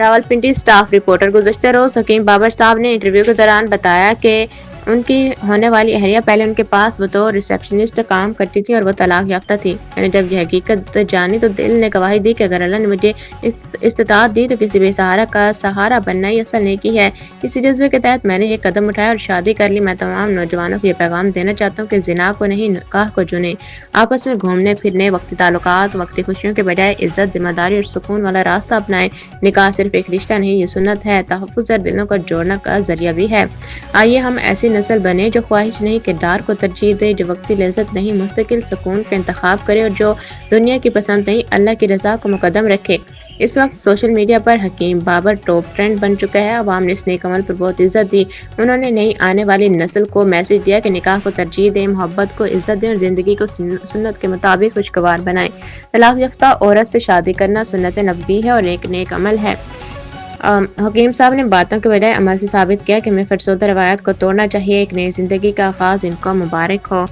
Rawalpindi staff reporter گزشتہ روز حکیم بابر صاحب نے انٹرویو کے دوران بتایا کہ ان کی ہونے والی اہلیہ پہلے ان کے پاس بطور ریسیپشنسٹ کام کرتی تھی اور وہ طلاق یافتہ تھی۔ میں نے جب یہ حقیقت جانی تو دل نے گواہی دی کہ اگر اللہ نے مجھے استطاعت دی تو کسی بے سہارا کا سہارا بننا ہی اصل نیکی ہے۔ اسی جذبے کے تحت میں نے یہ قدم اٹھایا اور شادی کر لی۔ میں تمام نوجوانوں کو یہ پیغام دینا چاہتا ہوں کہ زنا کو نہیں نکاح کو چنیں۔ آپس میں گھومنے پھرنے، وقتی تعلقات، وقتی خوشیوں کے بجائے عزت، ذمہ داری اور سکون والا راستہ اپنائیں۔ نکاح صرف ایک رشتہ نہیں، یہ سنت ہے، تحفظ اور دلوں کو جوڑنے کا ذریعہ بھی ہے۔ آئیے ہم ایسی نسل بنے جو خواہش نہیں کردار کو ترجیح دے، جو وقتی لذت نہیں مستقل سکون کا انتخاب کرے اور جو دنیا کی پسند نہیں اللہ کی رضا کو مقدم رکھے۔ اس وقت سوشل میڈیا پر حکیم بابر ٹاپ ٹرینڈ بن چکا ہے۔ عوام نے اس نیک عمل پر بہت عزت دی۔ انہوں نے نئی آنے والی نسل کو میسج دیا کہ نکاح کو ترجیح دیں، محبت کو عزت دیں اور زندگی کو سنت کے مطابق خوشگوار بنائیں۔ طلاق یافتہ عورت سے شادی کرنا سنت نبوی ہے اور ایک نیک عمل ہے۔ حکیم صاحب نے باتوں کے بجائے عمل سے ثابت کیا کہ ہمیں فرسودہ روایات کو توڑنا چاہیے۔ ایک نئی زندگی کا آغاز ان کو مبارک ہو۔